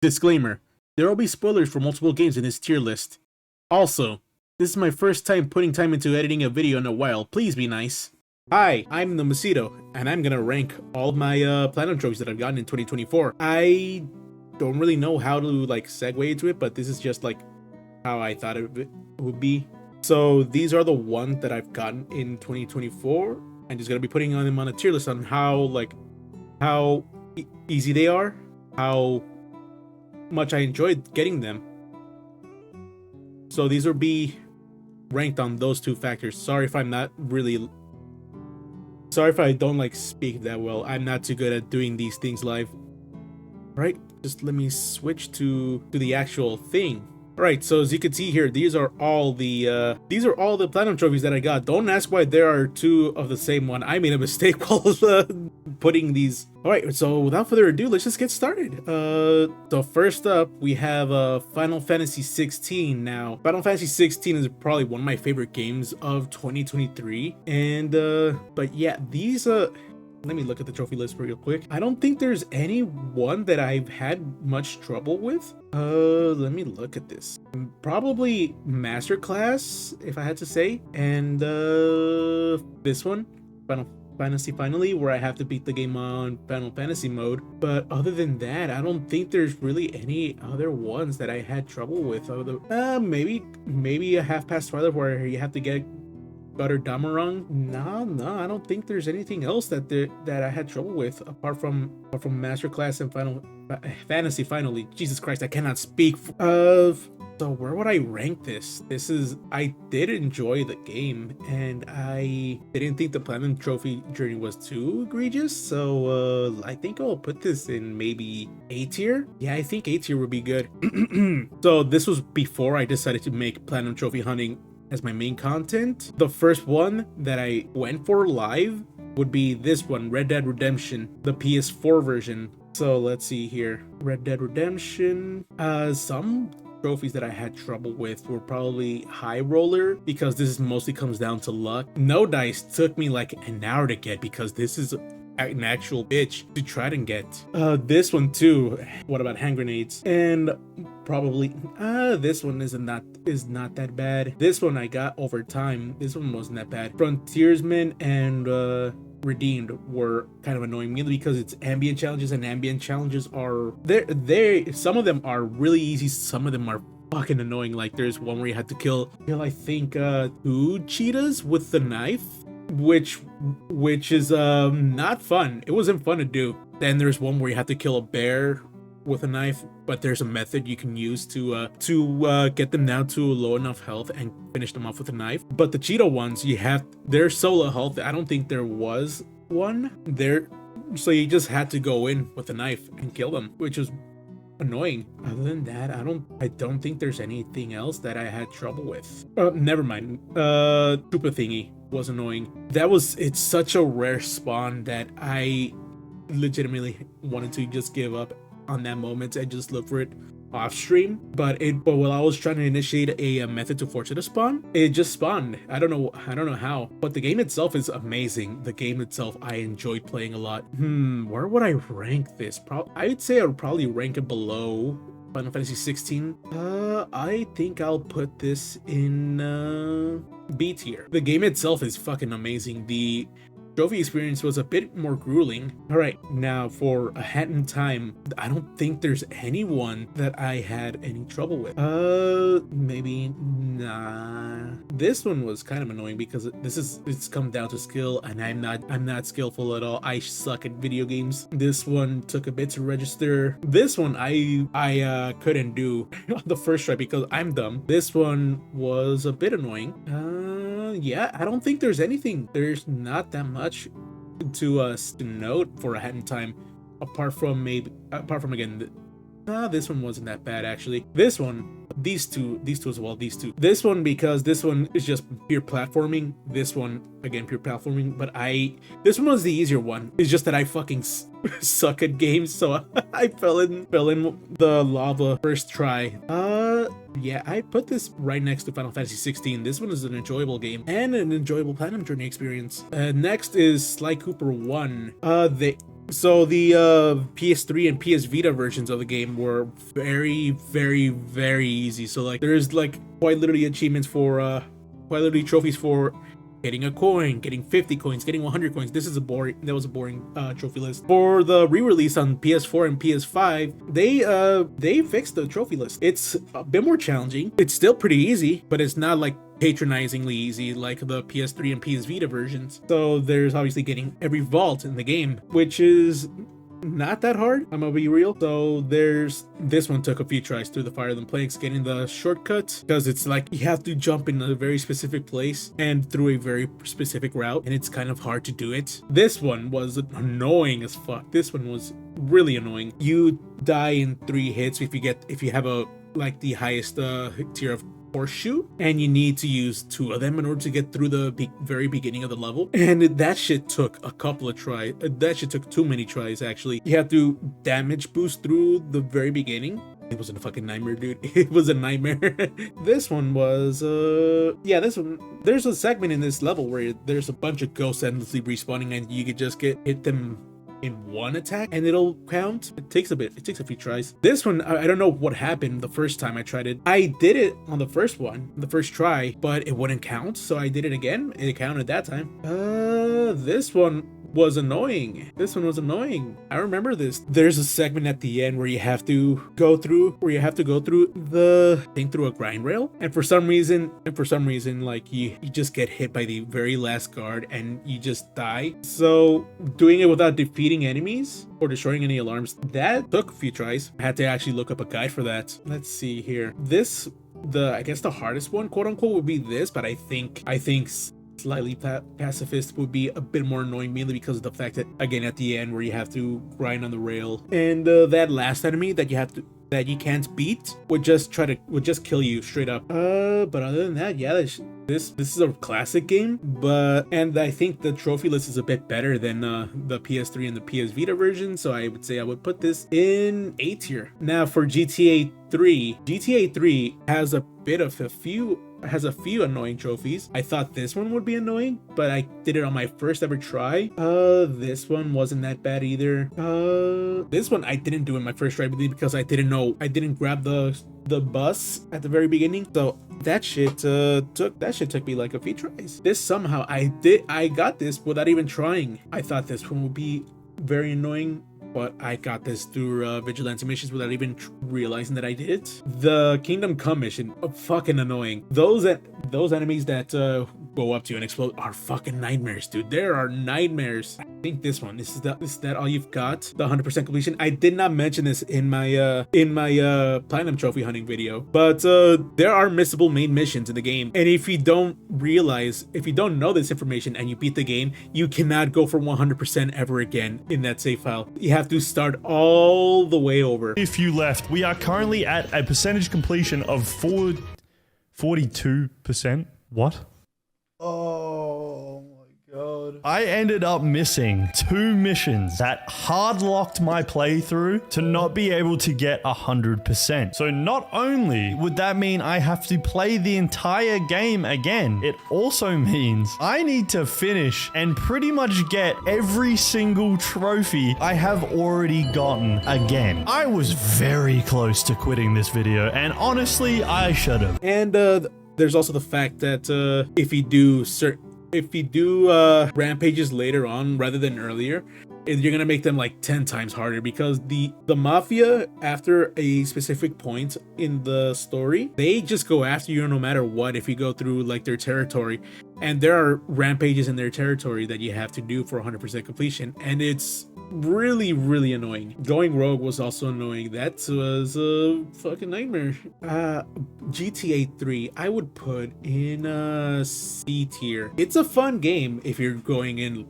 Disclaimer: there will be spoilers for multiple games in this tier list. Also, this is my first time putting time into editing a video in a while. Please be nice. Hi, I'm the Mosquito, and I'm gonna rank all of my Platinum trophies that I've gotten in 2024. I don't really know how to like segue into it, but this is just like how I thought it would be. So these are the ones that I've gotten in 2024. I'm just gonna be putting them on a tier list on how easy they are, how much I enjoyed getting them. So these will be ranked on those two factors. Sorry if I don't like speak that well. I'm not too good at doing these things live. Right, just let me switch to the actual thing. Alright, so as you can see here, these are all the platinum trophies that I got. Don't ask why there are two of the same one. I made a mistake while putting these. Alright, so without further ado, let's just get started. So first up, we have Final Fantasy 16. Now, Final Fantasy 16 is probably one of my favorite games of 2023. And but yeah, these let me look at the trophy list real quick. I don't think there's any one that I've had much trouble with. Let me look at this. Probably Masterclass, if I had to say. And this one, Final Fantasy Finally, where I have to beat the game on Final Fantasy mode. But other than that, I don't think there's really any other ones that I had trouble with. Maybe a Half Past Twilight where you have to get Butter Damarang. No, I don't think there's anything else that I had trouble with apart from Masterclass and Final Fantasy Finally. Jesus Christ, I cannot speak. So where would I rank this? I did enjoy the game, and I didn't think the Platinum Trophy journey was too egregious. So I think I'll put this in maybe A tier. Yeah, I think A tier would be good. So this was before I decided to make Platinum Trophy hunting as my main content. The first one that I went for live would be this one, Red Dead Redemption, the PS4 version. So let's see here. Red Dead Redemption. Some trophies that I had trouble with were probably High Roller, because this mostly comes down to luck. No Dice took me like an hour to get, because this is an actual bitch to try to get. This one too. What about Hand Grenades? And probably this one is not that bad. This one I got over time. This one wasn't that bad. Frontiersman and Redeemed were kind of annoying, mainly because it's ambient challenges, and ambient challenges are some of them are really easy, some of them are fucking annoying. Like there's one where you had to kill I think 2 cheetahs with the knife, which is not fun. It wasn't fun to do. Then there's one where you have to kill a bear with a knife, but there's a method you can use to get them down to low enough health and finish them off with a knife. But the cheetah ones, they're so low health. I don't think there was one there, so you just had to go in with a knife and kill them, which was annoying. Other than that, I don't think there's anything else that I had trouble with. Never mind. Koopa thingy was annoying. It's such a rare spawn that I legitimately wanted to just give up on that moment and just look for it off stream. But while I was trying to initiate a method to force it to spawn, it just spawned. I don't know how, but the game itself is amazing. The game itself I enjoyed playing a lot. Where would I rank this? I'd say I would probably rank it below Final Fantasy 16. I think I'll put this in B tier. The game itself is fucking amazing. The trophy experience was a bit more grueling. Alright, now for A Hat in Time, I don't think there's anyone that I had any trouble with. Maybe nah. This one was kind of annoying because it's come down to skill, and I'm not skillful at all. I suck at video games. This one took a bit to register. This one I couldn't do on the first try because I'm dumb. This one was a bit annoying. Yeah, I don't think there's not that much to note for A Hat in Time, apart from again, this one wasn't that bad actually. This one, these two as well, this one, because this one is just pure platforming. This one again, pure platforming, but this one was the easier one. It's just that I fucking suck at games, so I fell in the lava first try. Yeah, I put this right next to Final Fantasy 16. This one is an enjoyable game and an enjoyable Platinum Journey experience. Next is Sly Cooper 1. So the PS3 and PS Vita versions of the game were very, very, very easy. So like there's like quite literally achievements for quite literally trophies for getting a coin, getting 50 coins, getting 100 coins. This is a boring, that was a boring trophy list. For the re-release on PS4 and PS5, they fixed the trophy list. It's a bit more challenging. It's still pretty easy, but it's not like patronizingly easy like the PS3 and PS Vita versions. So there's obviously getting every vault in the game, which is not that hard, I'm gonna be real. So there's this one took a few tries through the Fire of the Plagues, getting the shortcut, because it's like you have to jump in a very specific place and through a very specific route, and it's kind of hard to do it. This one was annoying as fuck. This one was really annoying. You die in 3 hits if you have a like the highest tier of horseshoe, and you need to use 2 of them in order to get through the very beginning of the level, and that shit took a couple of tries. That shit took too many tries. Actually, you have to damage boost through the very beginning. It wasn't a fucking nightmare, dude. It was a nightmare. This one was yeah, this one, there's a segment in this level where there's a bunch of ghosts endlessly respawning, and you could just hit them in 1 attack and it'll count. It takes a few tries. This one, I don't know what happened the first time I tried it. I did it on the first try, but it wouldn't count, so I did it again. It counted that time. This one was annoying. I remember this. There's a segment at the end where you have to go through the thing through a grind rail, and for some reason like you just get hit by the very last guard and you just die. So doing it without defeating enemies or destroying any alarms, that took a few tries. I had to actually look up a guide for that. Let's see here. I guess the hardest one, quote unquote, would be this, but I think slightly pacifist would be a bit more annoying, mainly because of the fact that, again, at the end where you have to grind on the rail, and that last enemy that you can't beat would just kill you straight up. But other than that, yeah, this is a classic game, and I think the trophy list is a bit better than the PS3 and the PS Vita version, so I would say I would put this in A tier. Now for GTA 3 has a few annoying trophies. I thought this one would be annoying, but I did it on my first ever try. This one wasn't that bad either. This one I didn't do in my first try because I didn't grab the bus at the very beginning. So that shit took me like a few tries. This somehow I got this without even trying. I thought this one would be very annoying, but I got this through vigilante missions without even realizing that I did it. The Kingdom Come mission, fucking annoying. Those enemies that go up to you and explode are fucking nightmares, dude. There are nightmares. I think this one, is that all you've got? The 100% completion. I did not mention this in my platinum trophy hunting video, but there are missable main missions in the game, and if you don't know this information and you beat the game, you cannot go for 100% ever again in that save file. You have to start all the way over. If you left, we are currently at a percentage completion of 42%. What? Oh my god. I ended up missing 2 missions that hard locked my playthrough to not be able to get 100%. So not only would that mean I have to play the entire game again, it also means I need to finish and pretty much get every single trophy I have already gotten again. I was very close to quitting this video, and honestly, I should have. And there's also the fact that if you do rampages later on rather than earlier, you're gonna make them like 10 times harder, because the mafia, after a specific point in the story, they just go after you no matter what if you go through like their territory, and there are rampages in their territory that you have to do for 100% completion, and it's really, really annoying. Going rogue was also annoying. That was a fucking nightmare. GTA 3 I would put in C tier. It's a fun game if you're going in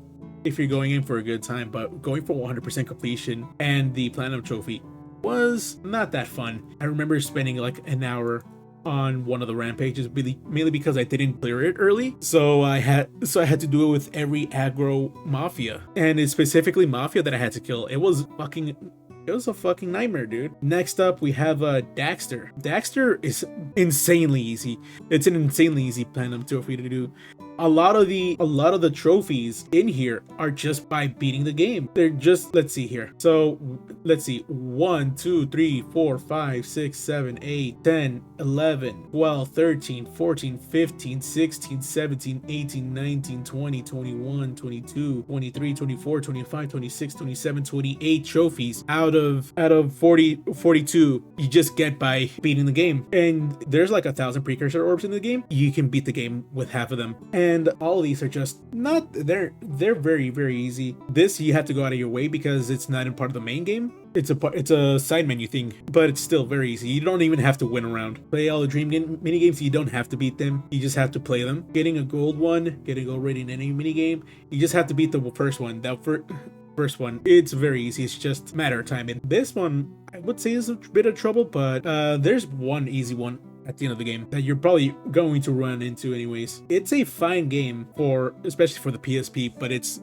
for a good time, but going for 100% completion and the platinum trophy was not that fun. I remember spending like an hour on one of the rampages, mainly because I didn't clear it early, so I had to do it with every aggro mafia, and it's specifically mafia that I had to kill. It was a fucking nightmare, dude. Next up, we have Daxter. Daxter is insanely easy. It's an insanely easy platinum trophy to do. a lot of the trophies in here are just by beating the game. They're just, let's see here. So let's see, 1 2 3 4 5 6 7 8 10 11 12 13 14 15 16 17 18 19 20 21 22 23 24 25 26 27 28 trophies out of 42 you just get by beating the game. And there's like 1,000 precursor orbs in the game. You can beat the game with half of them, and all of these are just not, they're very, very easy. This you have to go out of your way because it's not in part of the main game. It's a side menu thing, but it's still very easy. You don't even have to win around. Play all the dream mini games. You don't have to beat them. You just have to play them. Getting a gold one, getting a gold rating in any mini game, you just have to beat the first one. First one, it's very easy. It's just a matter of time. And this one, I would say, is a bit of trouble, but there's one easy one at the end of the game that you're probably going to run into anyways. It's a fine game especially for the PSP, but it's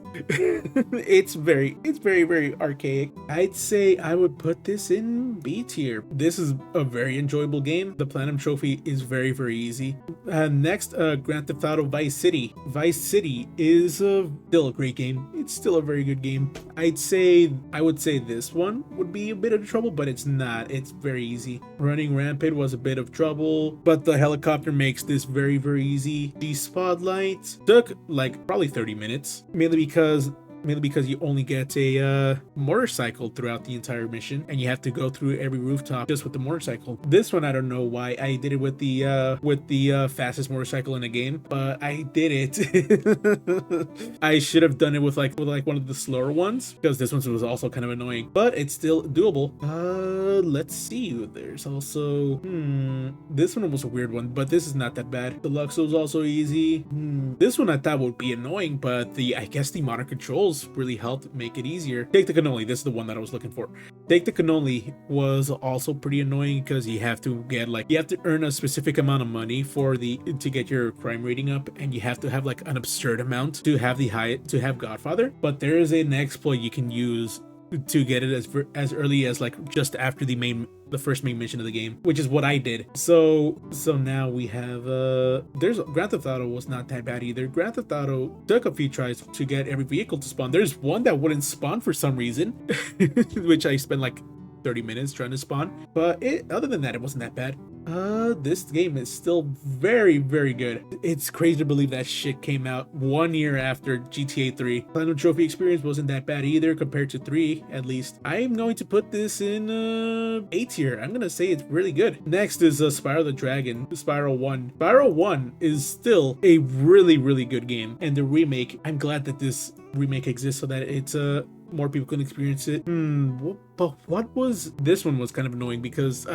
it's very archaic. I'd say I would put this in B tier. This is a very enjoyable game. The Platinum Trophy is very easy. Next, Grand Theft Auto Vice City. Vice City is still a great game. It's still a very good game. I would say this one would be a bit of trouble, but it's not. It's very easy. Running Rampant was a bit of trouble, but the helicopter makes this very easy. The Spotlight took like probably 30 minutes, mainly because you only get a motorcycle throughout the entire mission, and you have to go through every rooftop just with the motorcycle. This one, I don't know why I did it with the fastest motorcycle in the game, but I did it. I should have done it with like one of the slower ones, because this one was also kind of annoying, but it's still doable. Let's see. There's also this one was a weird one, but this is not that bad. Deluxe was also easy. This one I thought would be annoying, but I guess the modern controls really helped make it easier. Take the Cannoli. This is the one that I was looking for. Take the Cannoli was also pretty annoying because you have to earn a specific amount of money to get your crime rating up, and you have to have like an absurd amount to have Godfather. But there is an exploit you can use to get it as early as like just after the first main mission of the game, which is what I did. So now we have there's Grand Theft Auto was not that bad either. Grand Theft Auto took a few tries to get every vehicle to spawn. There's one that wouldn't spawn for some reason, which I spent like 30 minutes trying to spawn, but other than that, it wasn't that bad. This game is still very good. It's crazy to believe that shit came out 1 year after GTA 3. Platinum Trophy experience wasn't that bad either compared to 3, at least. I'm going to put this in A tier. I'm gonna say it's really good. Next is Spyro the Dragon, Spyro 1. Spyro 1 is still a really good game, and the remake, I'm glad that this remake exists so that it's more people can experience it. But what was this one was kind of annoying because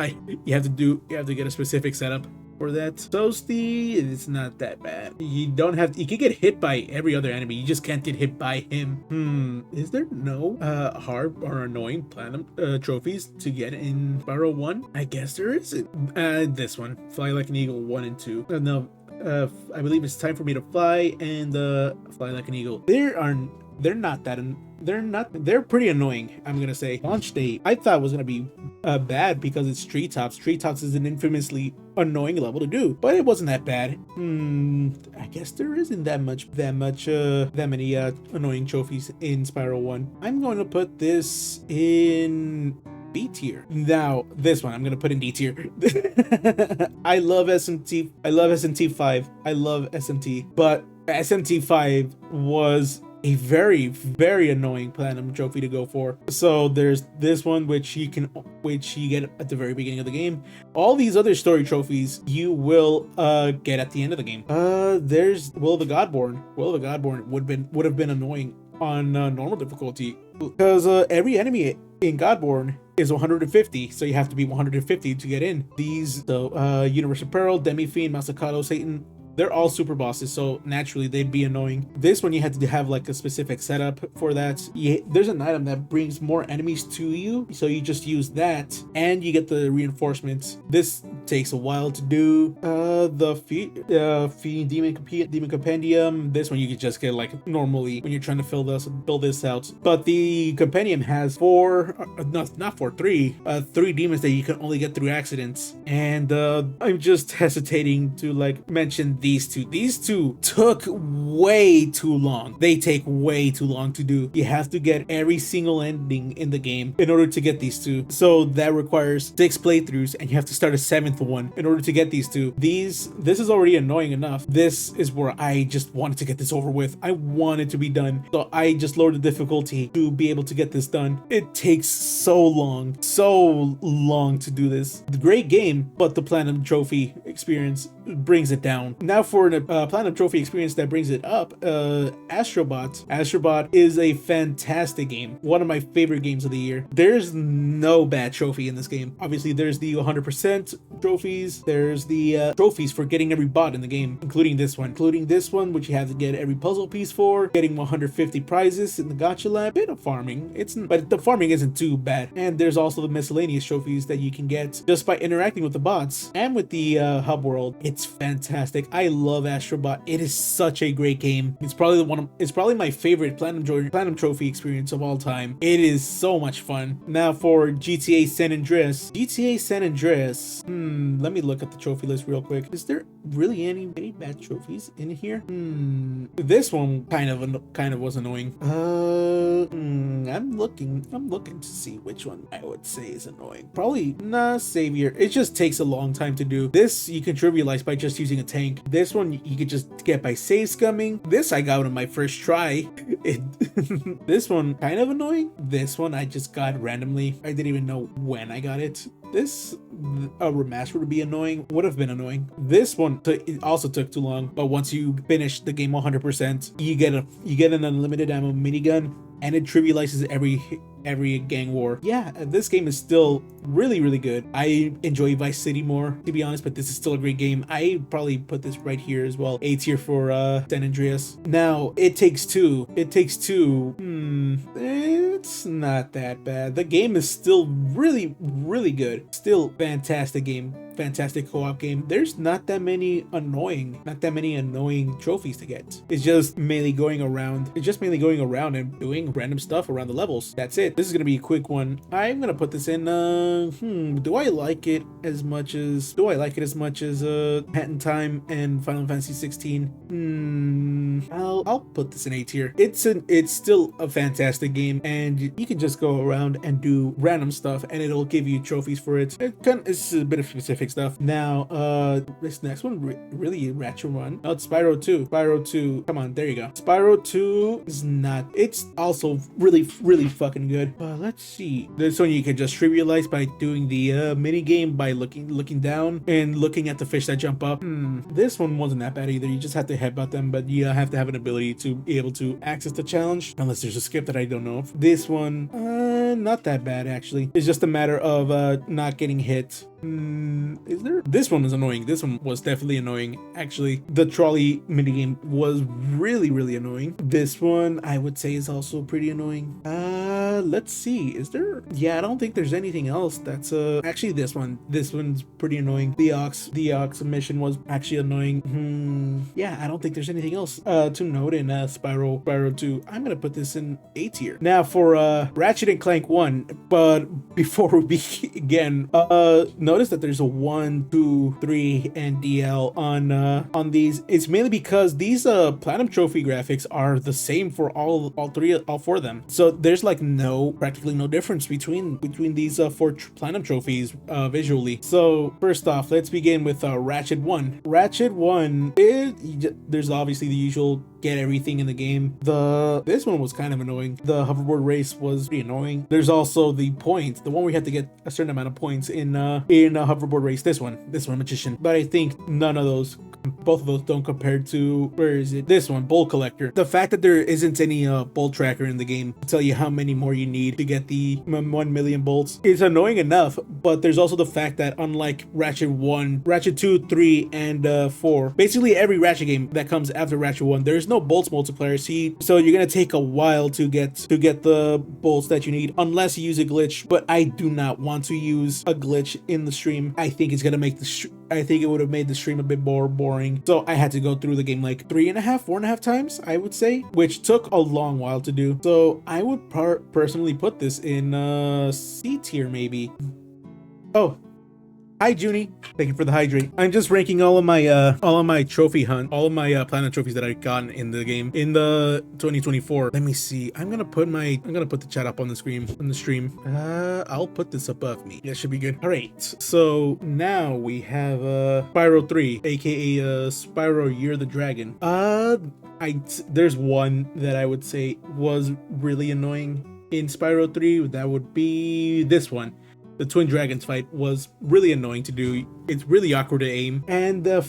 you have to get a specific setup for that. Toasty, it's not that bad. You can get hit by every other enemy. You just can't get hit by him. Is there no hard or annoying platinum trophies to get in Spyro 1? I guess there isn't. This one, Fly Like an Eagle 1 and 2. No, I believe it's Time for Me to Fly and Fly Like an Eagle. They're pretty annoying, I'm gonna say. Launch date, I thought was gonna be bad because it's Treetops. Treetops is an infamously annoying level to do, but it wasn't that bad. I guess there isn't that many annoying trophies in Spyro 1. I'm going to put this in B tier. Now, this one I'm gonna put in D tier. I love SMT. I love SMT5. I love SMT, but SMT5 was a very annoying platinum trophy to go for. So there's this one which you get at the very beginning of the game. All these other story trophies you will get at the end of the game. There's Will of the Godborn. Will of the Godborn would have been annoying on normal difficulty because every enemy in Godborn is 150, so you have to be 150 to get in. Universal Peril, Demi-Fiend, Masakato, Satan, they're all super bosses, so naturally they'd be annoying. This one you had to have like a specific setup for that. There's an item that brings more enemies to you, so you just use that and you get the reinforcements. This takes a while to do. The Fiend Demon Compendium, this one you could just get like normally when you're trying to fill this out. But the compendium has three demons that you can only get through accidents. And I'm just hesitating to like mention these two. These two took way too long. They take way too long to do. You have to get every single ending in the game in order to get these two. So that requires 6 playthroughs, and you have to start a 7th one in order to get these two. This is already annoying enough. This is where I just wanted to get this over with. I want it to be done. So I just lowered the difficulty to be able to get this done. It takes so long to do this. The great game, but the Platinum Trophy experience brings it down. Now for a Platinum Trophy experience that brings it up, Astrobot. Astrobot is a fantastic game. One of my favorite games of the year. There's no bad trophy in this game. Obviously, there's the 100% trophies. There's the trophies for getting every bot in the game, including this one. Which you have to get every puzzle piece for, getting 150 prizes in the Gacha Lab. Bit of farming. But the farming isn't too bad. And there's also the miscellaneous trophies that you can get just by interacting with the bots and with the hub world. It's fantastic. I love Astrobot. It is such a great game. It's probably my favorite Platinum Trophy experience of all time. It is so much fun. Now for GTA San Andreas. Let me look at the trophy list real quick. Is there really any bad trophies in here? This one kind of was annoying. I'm looking to see which one I would say is annoying. Probably Savior. It just takes a long time to do. This you can trivialize by just using a tank. This one you could just get by save scumming. This I got on my first try. This one kind of annoying. This one I just got randomly. I didn't even know when I got it. This remaster would have been annoying. This one it also took too long, but once you finish the game 100%, you get an unlimited ammo minigun, and it trivializes every gang war. Yeah, this game is still really good. I enjoy Vice City more, to be honest, but this is still a great game. I probably put this right here as well. A tier for San Andreas. Now, It Takes Two. It's not that bad. The game is still really good. Still fantastic game. Fantastic co-op game. There's not that many annoying trophies to get. It's just mainly going around and doing random stuff around the levels. That's it. This is gonna be a quick one. I'm gonna put this in do I like it as much as Hat in Time and Final Fantasy 16? I'll put this in A tier. It's still a fantastic game, and you can just go around and do random stuff and it'll give you trophies for it. It's a bit of specific stuff. Now, this next one really Ratchet 1. No, it's Spyro 2. Spyro 2. Come on, there you go. Spyro 2 is not. It's also really fucking good. Let's see. This one you can just trivialize by doing the mini game by looking down and looking at the fish that jump up. This one wasn't that bad either. You just have to headbutt them, but you have to have an ability to be able to access the challenge, unless there's a skip that I don't know of. This one, not that bad actually. It's just a matter of not getting hit. Is there? This one was annoying. This one was definitely annoying. Actually, the trolley minigame was really annoying. This one I would say is also pretty annoying. Let's see. Is there? Yeah, I don't think there's anything else that's actually this one's pretty annoying. The Ox mission was actually annoying. Yeah, I don't think there's anything else to note in Spyro 2. I'm gonna put this in A tier. Now for Ratchet and Clank 1, but before we begin, notice that there's a 1, 2, 3, and DL on these. It's mainly because these Platinum Trophy graphics are the same for all four of them. So there's like practically no difference between these 4 Platinum Trophies visually. So first off, let's begin with Ratchet 1. Ratchet 1, there's obviously the usual get everything in the game. This one was kind of annoying. The hoverboard race was pretty annoying. There's also the points, the one where you have to get a certain amount of points in a hoverboard race. This one Magician. But I think both of those don't compare to, where is it? This one, Bolt Collector. The fact that there isn't any bolt tracker in the game to tell you how many more you need to get the 1 million bolts is annoying enough, but there's also the fact that unlike Ratchet 1, Ratchet 2, 3, and 4, basically every Ratchet game that comes after Ratchet 1, there's no bolts multiplier, so you're gonna take a while to get the bolts that you need unless you use a glitch, but I do not want to use a glitch in the stream. I think it would have made the stream a bit more boring. So I had to go through the game like 4.5 times, I would say, which took a long while to do. So I would personally put this in C tier maybe. Oh, Hi, Junie. Thank you for the hydrate. I'm just ranking all of my trophy hunt, all of my platinum trophies that I've gotten in the game in the 2024. Let me see. I'm gonna put the chat up on the screen on the stream. I'll put this above me. That should be good. All right. So now we have Spyro 3, aka Spyro Year of the Dragon. There's one that I would say was really annoying in Spyro 3. That would be this one. The Twin Dragons fight was really annoying to do. It's really awkward to aim, and the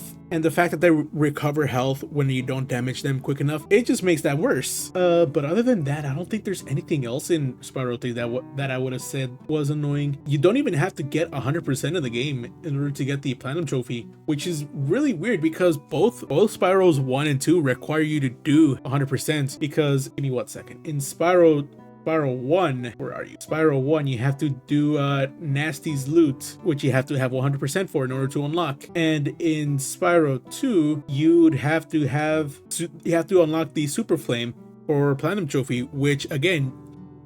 fact that they recover health when you don't damage them quick enough, it just makes that worse. But other than that, I don't think there's anything else in Spyro 3 that I would have said was annoying. You don't even have to get 100% of the game in order to get the Platinum Trophy, which is really weird because both Spyros 1 and 2 require you to do 100%. Because give me 1 second. In Spyro 1, where are you? Spyro 1, you have to do Nasty's loot, which you have to have 100% for in order to unlock. And in Spyro 2, you have to unlock the Super Flame for Platinum Trophy, which again,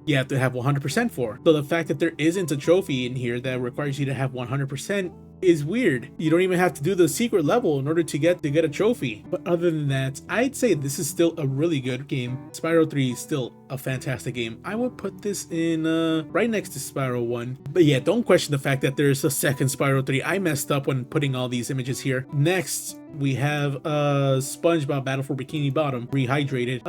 you have to have 100% for. So the fact that there isn't a trophy in here that requires you to have 100% is weird. You don't even have to do the secret level in order to get a trophy. But other than that, I'd say this is still a really good game. Spyro 3 is still a fantastic game. I would put this in right next to Spyro 1. But yeah, don't question the fact that there's a second Spyro 3. I messed up when putting all these images here. Next, we have SpongeBob Battle for Bikini Bottom Rehydrated.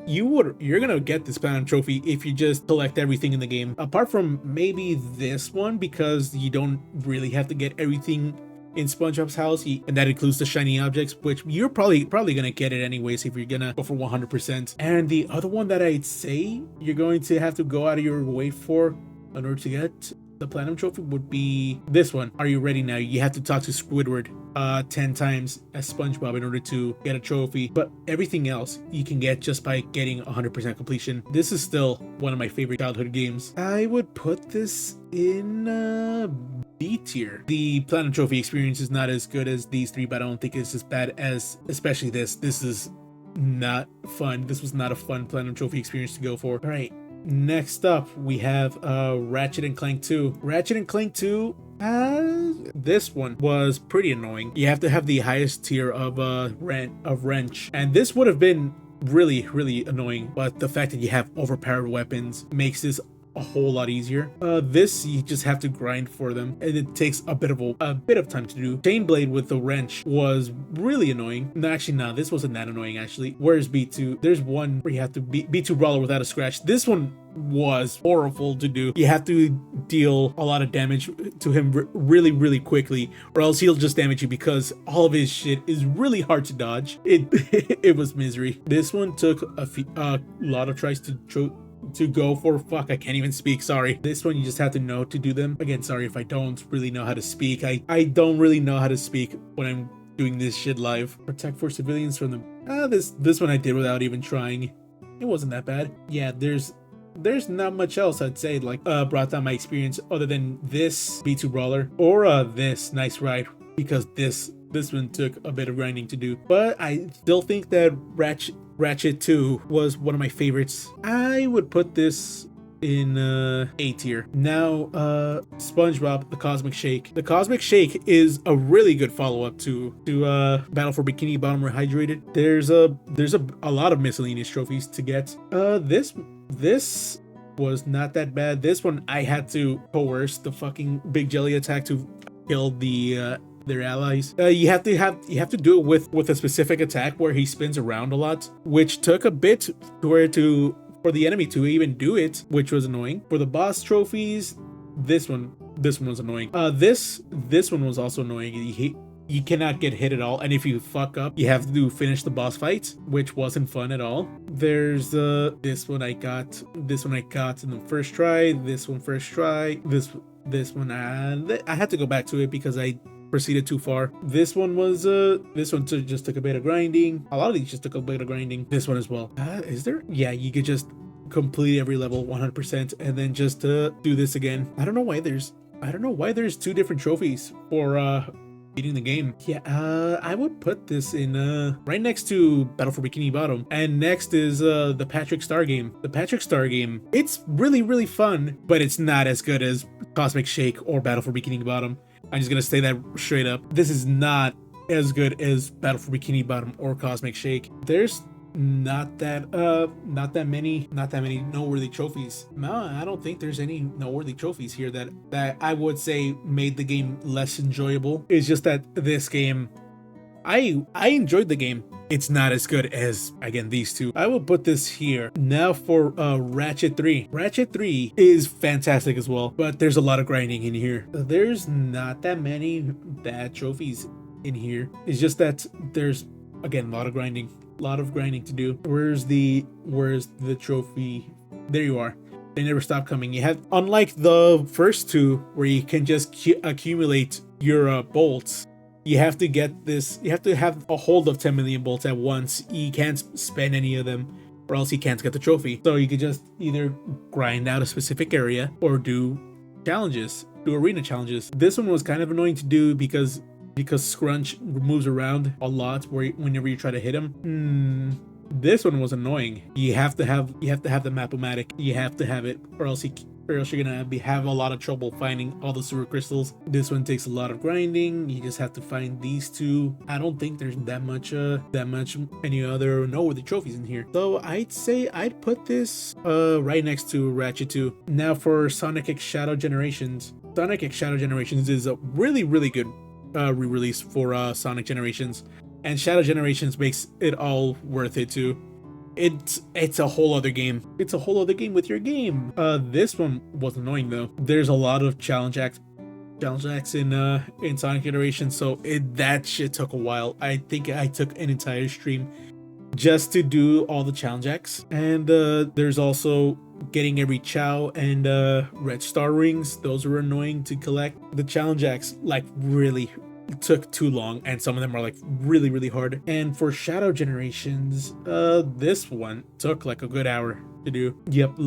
You're gonna get this Platinum Trophy if you just collect everything in the game, apart from maybe this one, because you don't really have to get everything in SpongeBob's house, and that includes the shiny objects, which you're probably gonna get it anyways if you're gonna go for 100%. And the other one that I'd say you're going to have to go out of your way for in order to get the Platinum Trophy would be this one. Are you ready now? You have to talk to Squidward 10 times as SpongeBob in order to get a trophy, but everything else you can get just by getting 100% completion. This is still one of my favorite childhood games. I would put this in B tier. The Platinum Trophy experience is not as good as these three, but I don't think it's as bad as, especially this. This is not fun. This was not a fun Platinum Trophy experience to go for. All right. Next up, we have Ratchet and Clank 2. Ratchet and Clank 2, this one was pretty annoying. You have to have the highest tier of wrench, and this would have been really, really annoying. But the fact that you have overpowered weapons makes this a whole lot easier. This you just have to grind for them, and it takes a bit of time to do. Chain Blade with the wrench was really annoying. No, actually, no, this wasn't that annoying actually. Where's B2? There's one where you have to B2 Brawler without a scratch. This one was horrible to do. You have to deal a lot of damage to him really, really quickly, or else he'll just damage you because all of his shit is really hard to dodge. It was misery. This one took a lot of tries to go for. Fuck, I can't even speak, sorry. This one you just have to know to do them. Again, sorry if I don't really know how to speak. I don't really know how to speak when I'm doing this shit live. Protect for civilians from the this one I did without even trying. It wasn't that bad. Yeah, there's not much else I'd say like brought down my experience other than this B2 Brawler or this Nice Ride, because this one took a bit of grinding to do. But I still think that Ratchet 2 was one of my favorites. I would put this in A tier. Now, SpongeBob The Cosmic Shake. The Cosmic Shake is a really good follow-up to Battle for Bikini Bottom Rehydrated. There's a lot of miscellaneous trophies to get. This was not that bad. This one I had to coerce the fucking Big Jelly attack to kill their allies. You have to do it with a specific attack where he spins around a lot, which took a bit for the enemy to even do it, which was annoying. For the boss trophies, this one was annoying. This one was also annoying. You cannot get hit at all, and if you fuck up, you have to finish the boss fight, which wasn't fun at all. There's this one I got in the first try. This one first try. This one I had to go back to it because I proceeded too far. This one just took a bit of grinding. A lot of these just took a bit of grinding. This one as well. Is there? Yeah, you could just complete every level 100% and then just do this again. I don't know why there's two different trophies for beating the game. Yeah, I would put this in right next to Battle for Bikini Bottom, and next is the Patrick Star game. The Patrick Star game, it's really, really fun, but it's not as good as Cosmic Shake or Battle for Bikini Bottom. I'm just gonna say that straight up. This is not as good as Battle for Bikini Bottom or Cosmic Shake. There's not that many noteworthy trophies. No, I don't think there's any noteworthy trophies here that I would say made the game less enjoyable. It's just that this game, I enjoyed the game. It's not as good as, again, these two. I will put this here. Now for Ratchet 3. Ratchet 3 is fantastic as well, but there's a lot of grinding in here. There's not that many bad trophies in here. It's just that there's, again, a lot of grinding to do. Where's the trophy? There you are. They never stop coming. You have, unlike the first two where you can just accumulate your bolts, you have to get this, you have to have a hold of 10 million bolts at once. You can't spend any of them or else you can't get the trophy. So you could just either grind out a specific area or do challenges, do arena challenges. This one was kind of annoying to do because Scrunch moves around a lot whenever you try to hit him. This one was annoying. You have to have the Map-O-Matic. You have to have it, or else you're gonna have a lot of trouble finding all the super crystals. This one takes a lot of grinding. You just have to find these two. I don't think there's that much any other noteworthy trophies in here. So I'd say I'd put this right next to Ratchet 2. Now for Sonic X Shadow Generations. Sonic X Shadow Generations is a really good re-release for Sonic Generations, and Shadow Generations makes it all worth it too. It's a whole other game. It's a whole other game with your game. This one was annoying though. There's a lot of challenge acts in Sonic Generations, so that shit took a while. I think I took an entire stream just to do all the challenge acts. And there's also getting every Chow and red star rings. Those are annoying to collect. The challenge acts like really took too long, and some of them are like really hard. And for Shadow Generations, this one took like a good hour to do. Yep.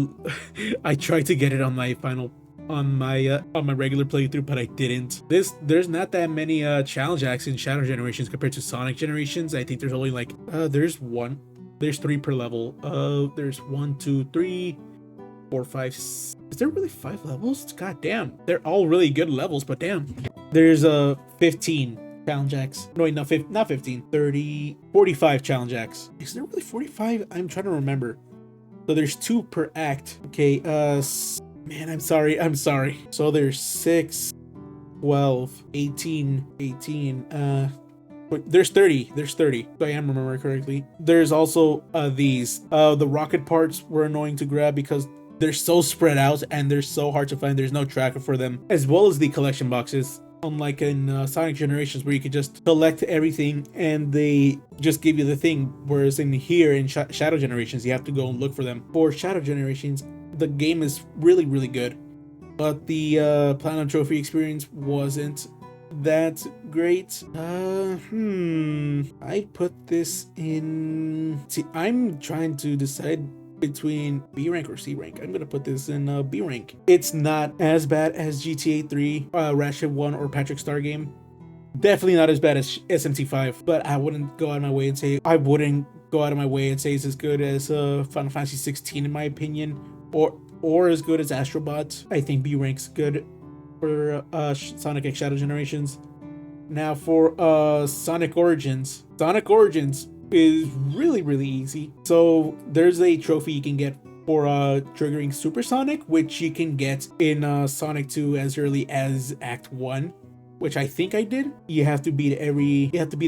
I tried to get it on my regular playthrough, but I didn't. There's not that many challenge acts in Shadow Generations compared to Sonic Generations. I think there's only like there's 3 per level. There's 1, 2, 3, 4, 5. Is there really 5 levels? God damn. They're all really good levels, but damn. There's 15 challenge acts. No, wait, not 15. 30, 45 challenge acts. Is there really 45? I'm trying to remember. So there's 2 per act. Okay, man, I'm sorry. So there's 6, 12, 18, but there's 30. If I am remembering correctly. There's also these. The rocket parts were annoying to grab because they're so spread out and they're so hard to find. There's no tracker for them, as well as the collection boxes. Unlike in Sonic Generations, where you could just collect everything and they just give you the thing, whereas in here in Shadow Generations, you have to go and look for them. For Shadow Generations, the game is really good, but the Platinum Trophy experience wasn't that great. I put this in. See, I'm trying to decide between B rank or C rank. I'm gonna put this in B rank. It's not as bad as GTA 3, Ratchet 1, or Patrick Star Game. Definitely not as bad as SMT5, but I wouldn't go out of my way and say it's as good as Final Fantasy 16 in my opinion, or as good as Astrobot. I think B rank's good for Sonic X Shadow Generations. Now for Sonic Origins. Sonic Origins is really easy. So there's a trophy you can get for triggering Supersonic, which you can get in Sonic 2 as early as Act 1, which I think I did. You have to beat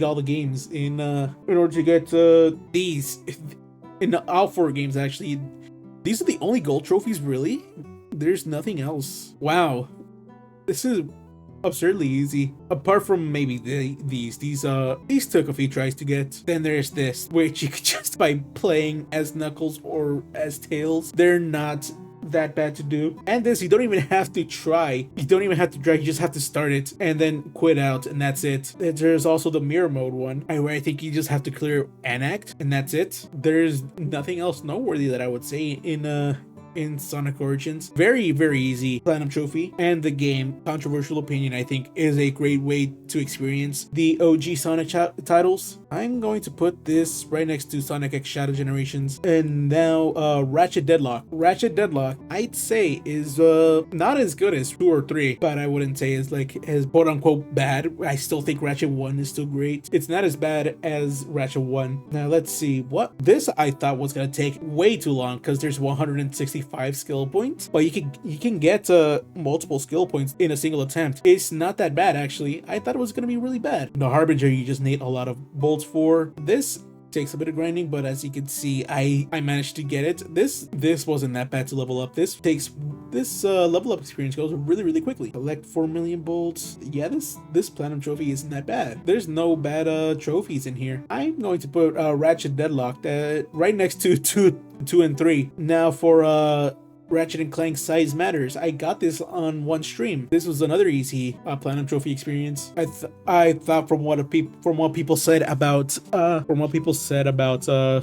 all the games in order to get these. In all 4 games, actually. These are the only gold trophies, really? There's nothing else. Wow. This is absurdly easy, apart from maybe these took a few tries to get. Then there's this, which you could just by playing as Knuckles or as Tails. They're not that bad to do. And this, you don't even have to try. You just have to start it and then quit out, and that's it. There's also the mirror mode one, where I think you just have to clear an act, and that's it. There's nothing else noteworthy that I would say in in Sonic Origins. Very, very easy Platinum Trophy. And the game, controversial opinion, I think, is a great way to experience the OG Sonic titles. I'm going to put this right next to Sonic X Shadow Generations. And now Ratchet Deadlock. Ratchet Deadlock, I'd say, is not as good as 2 or 3, but I wouldn't say is like as quote unquote bad. I still think Ratchet 1 is still great. It's not as bad as Ratchet 1. Now let's see what this I thought was gonna take way too long because there's 165 skill points, but you can get multiple skill points in a single attempt. It's not that bad actually. I thought it was gonna be really bad. The Harbinger you just need a lot of bolts for. This takes a bit of grinding, but as you can see, I managed to get it. This wasn't that bad to level up. This level up experience goes really quickly. Collect 4 million bolts. Yeah, this platinum trophy isn't that bad. There's no bad trophies in here. I'm going to put Ratchet Deadlock right next to 2 and 3. Now for Ratchet and Clank Size Matters. I got this on one stream. This was another easy platinum trophy experience. I thought from what people said about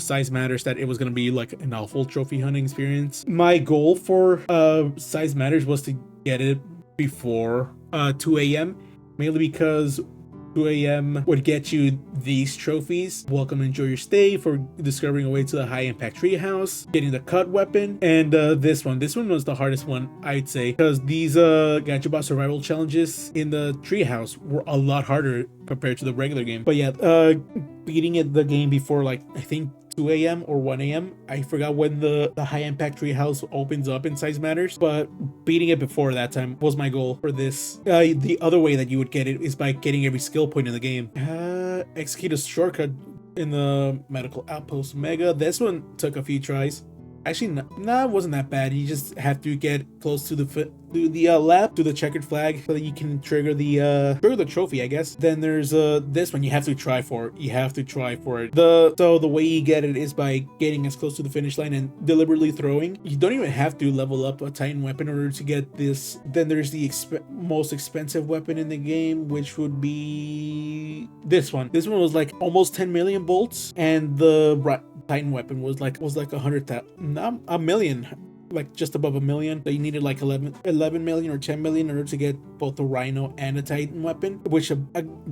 Size Matters that it was gonna be like an awful trophy hunting experience. My goal for Size Matters was to get it before 2 a.m. mainly because 2 a.m. would get you these trophies. Welcome and enjoy your stay, for discovering a way to the high impact treehouse, getting the cut weapon, and this one was the hardest one, I'd say, because these Gachaba survival challenges in the treehouse were a lot harder compared to the regular game. But yeah, beating the game before like I think 2 a.m. or 1 a.m. I forgot when the high impact treehouse opens up in Size Matters, but beating it before that time was my goal for this. The other way that you would get it is by getting every skill point in the game. Execute a shortcut in the Medical Outpost Mega. This one took a few tries. Actually, no, it wasn't that bad. You just have to get close to the lab, to the checkered flag, so that you can trigger the trophy, I guess. Then there's this one you have to try for. You have to try for it. So the way you get it is by getting as close to the finish line and deliberately throwing. You don't even have to level up a Titan weapon in order to get this. Then there's the most expensive weapon in the game, which would be this one. This one was like almost 10 million bolts, and the Titan weapon was like 100,000, a million, like just above a million. So you needed like 11 million or 10 million in order to get both the Rhino and a Titan weapon, which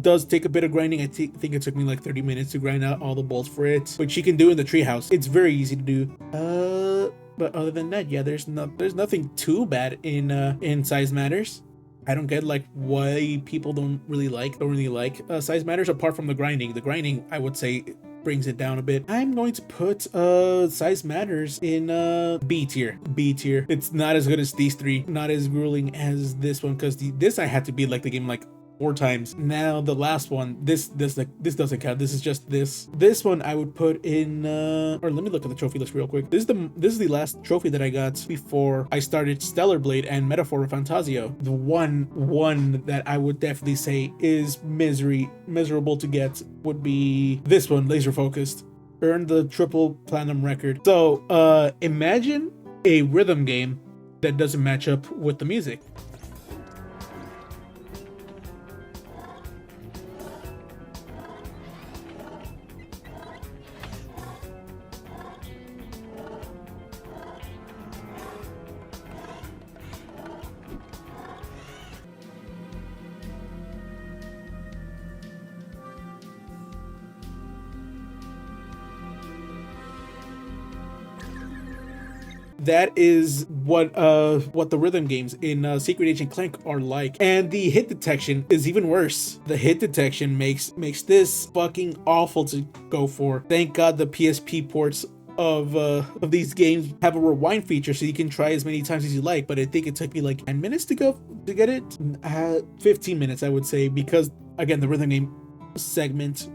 does take a bit of grinding. I think it took me like 30 minutes to grind out all the bolts for it, which you can do in the treehouse. It's very easy to do. But other than that, yeah, there's nothing too bad in Size Matters. I don't get like why people don't really like Size Matters, apart from the grinding. The grinding, I would say, brings it down a bit. I'm going to put Size Matters in B tier. It's not as good as these three, not as grueling as this one, because this I had to beat like the game like 4 times. Now the last one, this doesn't count. This is just this one I would put in or let me look at the trophy list real quick. This is the last trophy that I got before I started Stellar Blade and Metaphor of Fantasio. The one that I would definitely say is miserable to get would be this one, Laser Focused. Earned the triple platinum record. So imagine a rhythm game that doesn't match up with the music. That is what the rhythm games in Secret Agent Clank are like. And the hit detection is even worse. The hit detection makes this fucking awful to go for. Thank God the PSP ports of these games have a rewind feature, so you can try as many times as you like. But I think it took me like 10 minutes to get it. 15 minutes, I would say, because again, the rhythm game segment,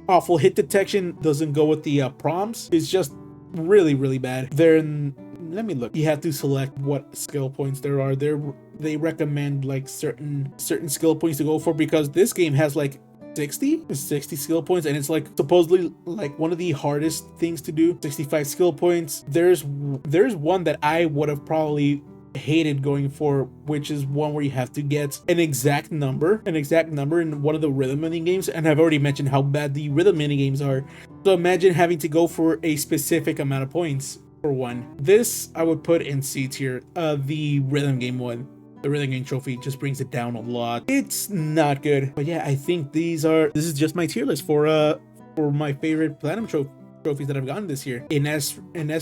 awful hit detection, doesn't go with the prompts. It's just really bad. Let me look. You have to select what skill points there are. They recommend like certain skill points to go for, because this game has like 60 skill points, and it's like supposedly like one of the hardest things to do. 65 skill points. There's one that I would have probably hated going for, which is one where you have to get an exact number in one of the rhythm mini games, and I've already mentioned how bad the rhythm mini games are. So imagine having to go for a specific amount of points. for one. This I would put in C tier. The rhythm game one. The rhythm game trophy just brings it down a lot. It's not good. But yeah, I think this is just my tier list for my favorite platinum trophies that I've gotten this year. In S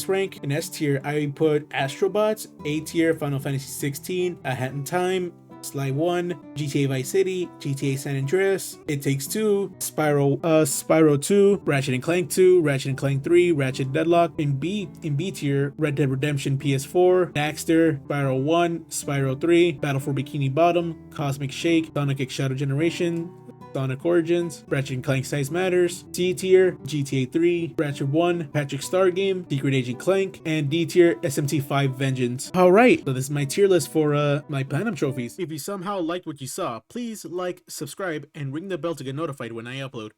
rank, in S tier, I put Astrobots, A tier, Final Fantasy 16, A Hat in Time, Sly 1, GTA Vice City, GTA San Andreas, It Takes Two, Spyro 2, Ratchet and Clank 2, Ratchet and Clank 3, Ratchet Deadlock. In B tier, Red Dead Redemption PS4, Daxter, Spyro 1, Spyro 3, Battle for Bikini Bottom, Cosmic Shake, Sonic X Shadow Generation, Sonic Origins, Ratchet and Clank Size Matters, C tier, GTA 3, Ratchet 1, Patrick Star Game, Secret Agent Clank, and D tier, SMT5 Vengeance. Alright, so this is my tier list for my platinum trophies. If you somehow liked what you saw, please like, subscribe, and ring the bell to get notified when I upload.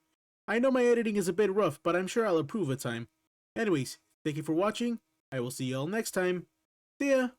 I know my editing is a bit rough, but I'm sure I'll improve with time. Anyways, thank you for watching. I will see you all next time. See ya!